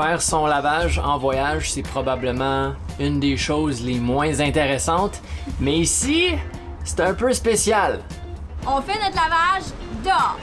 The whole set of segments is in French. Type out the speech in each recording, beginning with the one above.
faire son lavage en voyage, c'est probablement une des choses les moins intéressantes. Mais ici, c'est un peu spécial. On fait notre lavage dehors.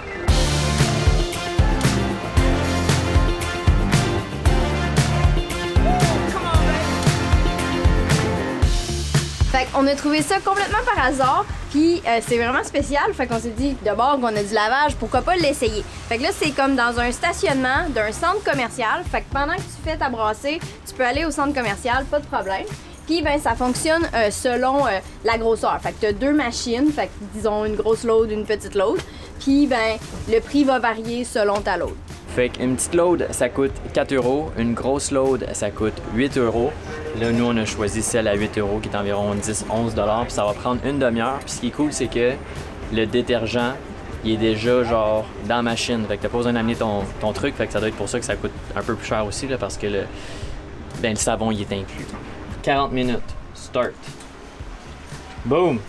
Fait qu'on a trouvé ça complètement par hasard, puis c'est vraiment spécial, fait qu'on s'est dit d'abord qu'on a du lavage, pourquoi pas l'essayer. Fait que là c'est comme dans un stationnement d'un centre commercial, fait que pendant que tu fais ta brassée, tu peux aller au centre commercial, pas de problème. Puis ben ça fonctionne selon la grosseur. Fait que t'as deux machines, fait que disons une grosse load, une petite load. Puis ben le prix va varier selon ta load. Fait qu'une petite load, ça coûte 4 €. Une grosse load, ça coûte 8 €. Là, nous, on a choisi celle à 8 € qui est environ 10-11 $. Puis ça va prendre une demi-heure. Puis ce qui est cool, c'est que le détergent, il est déjà genre dans la machine. Fait que t'as pas besoin d'amener ton truc. Fait que ça doit être pour ça que ça coûte un peu plus cher aussi, là, parce que le savon, il est inclus. 40 minutes. Start. Boom!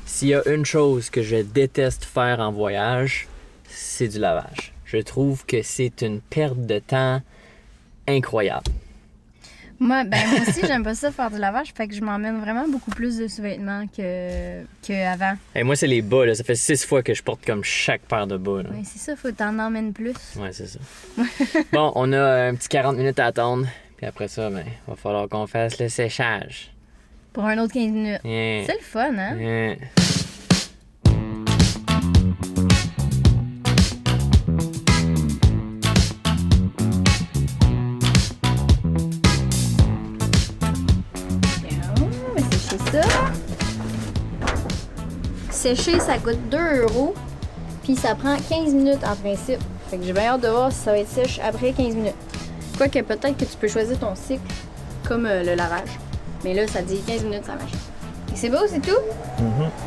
S'il y a une chose que je déteste faire en voyage, c'est du lavage. Je trouve que c'est une perte de temps incroyable. Moi aussi, j'aime pas ça faire du lavage, fait que je m'emmène vraiment beaucoup plus de sous-vêtements qu'avant. Et moi, c'est les bas, là. Ça fait 6 fois que je porte comme chaque paire de bas. Oui, c'est ça, faut que t'en emmènes plus. Ouais, c'est ça. Bon, on a un petit 40 minutes à attendre, puis après ça, ben, va falloir qu'on fasse le séchage. Pour un autre 15 minutes. Yeah. C'est le fun, hein? Yeah. On va sécher ça. Sécher, ça coûte 2 €. Puis ça prend 15 minutes en principe. Fait que j'ai bien hâte de voir si ça va être sèche après 15 minutes. Quoique peut-être que tu peux choisir ton cycle comme le lavage. Mais là, ça dit 15 minutes, ça marche. Et c'est beau, c'est tout?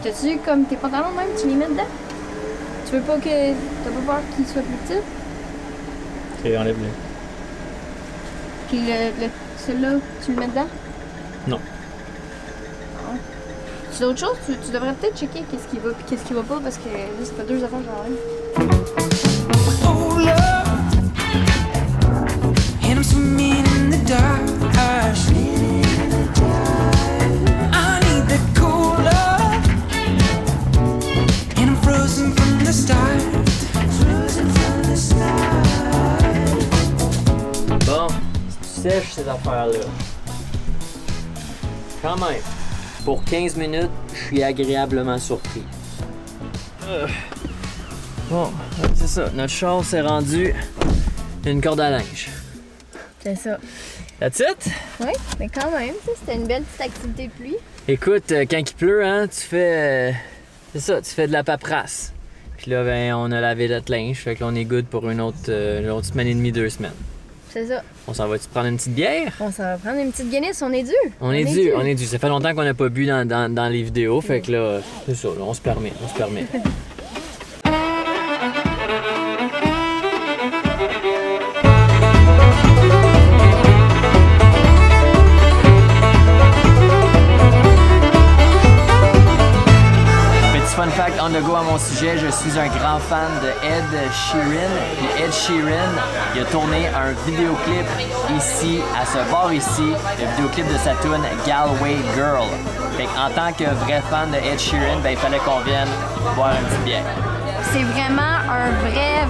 T'as-tu comme tes pantalons même, tu les mets dedans? Tu veux pas que. T'as pas peur qu'ils soient plus petits? Ok, enlève-le. Puis celui-là, tu le mets dedans? Non. Non. Tu d'autres choses? Tu devrais peut-être checker qu'est-ce qui va puis qu'est-ce qui va pas parce que là, c'est pas deux affaires genre. Oh love, and I'm swimming in the dark. I need the cool love, and I'm frozen from the start. Frozen from the start. Bon, tu sèches ces affaires-là. Quand même, pour 15 minutes, je suis agréablement surpris. Bon, c'est ça. Notre char s'est rendu une corde à linge. C'est ça. That's it? Oui, mais quand même, ça, c'était une belle petite activité de pluie. Écoute, quand il pleut, hein, tu fais... c'est ça, tu fais de la paperasse. Puis là, ben, on a lavé notre linge, fait que là, on est good pour une autre semaine et demie, 2 semaines. C'est ça. On s'en va-tu prendre une petite bière? On s'en va prendre une petite Guinness, on est dû. On est dû. Ça fait longtemps qu'on n'a pas bu dans les vidéos, fait que là, c'est ça, là, on se permet. Fun fact on the go à mon sujet, je suis un grand fan de Ed Sheeran. Puis Ed Sheeran, il a tourné un vidéoclip ici, à ce bar ici, le vidéoclip de sa tune Galway Girl. Fait en tant que vrai fan de Ed Sheeran, ben il fallait qu'on vienne boire une petite bière. C'est vraiment un vrai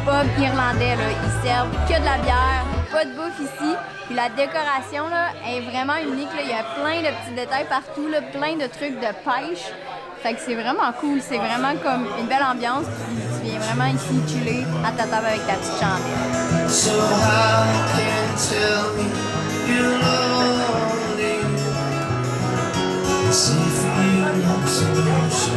pub irlandais, là. Ils servent que de la bière, pas de bouffe ici. Puis la décoration, là, est vraiment unique, là. Il y a plein de petits détails partout, là, plein de trucs de pêche. Fait que c'est vraiment cool, c'est vraiment comme une belle ambiance, puis tu viens vraiment ici chiller à ta table avec ta petite chandelle. So how can you tell me you're lonely? See for you, solution.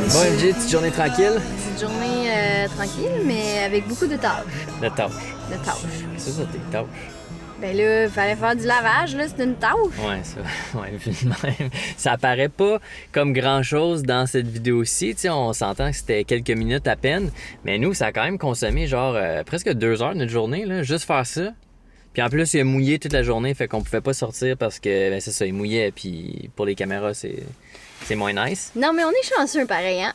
Bon, MJ, petite journée tranquille? Petite journée tranquille, mais avec beaucoup de tâches. De tâches. C'est ça, tes tâches. Ben là, il fallait faire du lavage, là, c'est une tâche. Ouais, ça. Ouais, vu de même. Ça apparaît pas comme grand-chose dans cette vidéo-ci. Tu sais, on s'entend que c'était quelques minutes à peine. Mais nous, ça a quand même consommé genre presque 2 heures de notre journée, là, juste faire ça. Puis en plus, il a mouillé toute la journée, fait qu'on pouvait pas sortir parce que, ben c'est ça, il mouillait. Puis pour les caméras, c'est C'est moins nice. Non, mais on est chanceux pareil, hein?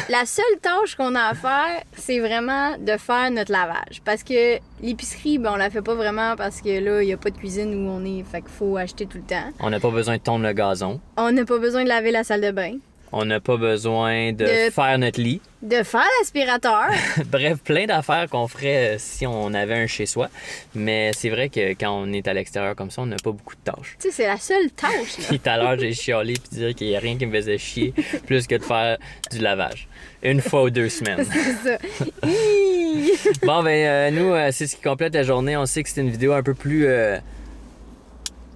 La seule tâche qu'on a à faire, c'est vraiment de faire notre lavage. Parce que l'épicerie, ben, on la fait pas vraiment parce que là, il y a pas de cuisine où on est, fait qu'il faut acheter tout le temps. On n'a pas besoin de tondre le gazon. On n'a pas besoin de laver la salle de bain. On n'a pas besoin de faire notre lit. De faire l'aspirateur. Bref, plein d'affaires qu'on ferait si on avait un chez soi. Mais c'est vrai que quand on est à l'extérieur comme ça, on n'a pas beaucoup de tâches. Tu sais, c'est la seule tâche, là. Puis tout à l'heure, j'ai chialé puis dire qu'il n'y a rien qui me faisait chier plus que de faire du lavage. Une fois ou 2 semaines. C'est ça. Bon, ben, nous, c'est ce qui complète la journée. On sait que c'est une vidéo un peu plus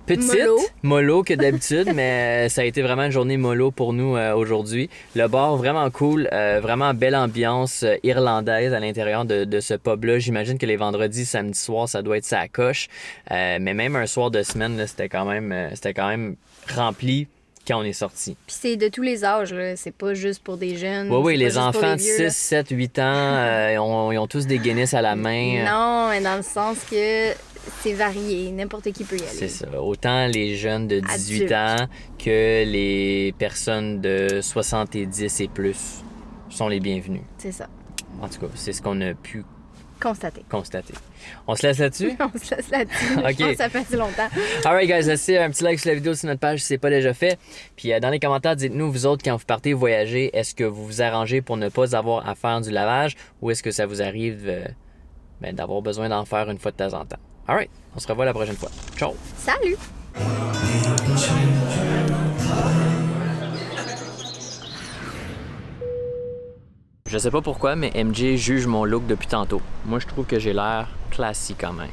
petite, mollo que d'habitude, mais ça a été vraiment une journée mollo pour nous aujourd'hui. Le bar, vraiment cool, vraiment belle ambiance irlandaise à l'intérieur de ce pub-là. J'imagine que les vendredis, samedi soir, ça doit être sa coche. Mais même un soir de semaine, là, c'était quand même rempli quand on est sorti. Puis c'est de tous les âges, là. C'est pas juste pour des jeunes. Oui, c'est les pas juste pour enfants les de vieux, 6, 7, 8 ans, ils ont tous des Guinness à la main. Non, mais dans le sens que c'est varié. N'importe qui peut y aller. C'est ça. Autant les jeunes de 18 Adultes. ans que les personnes de 70 et plus sont les bienvenus. C'est ça. En tout cas, c'est ce qu'on a pu Constater. constater. On se laisse là-dessus? On se laisse là-dessus. Ok. Je pense que ça fait assez longtemps. Alright guys, laissez un petit like sur la vidéo sur notre page si c'est pas déjà fait. Puis dans les commentaires, dites-nous vous autres quand vous partez voyager, est-ce que vous vous arrangez pour ne pas avoir à faire du lavage ou est-ce que ça vous arrive d'avoir besoin d'en faire une fois de temps en temps? Alright, on se revoit la prochaine fois. Ciao! Salut! Je sais pas pourquoi, mais MJ juge mon look depuis tantôt. Moi, je trouve que j'ai l'air classique quand même.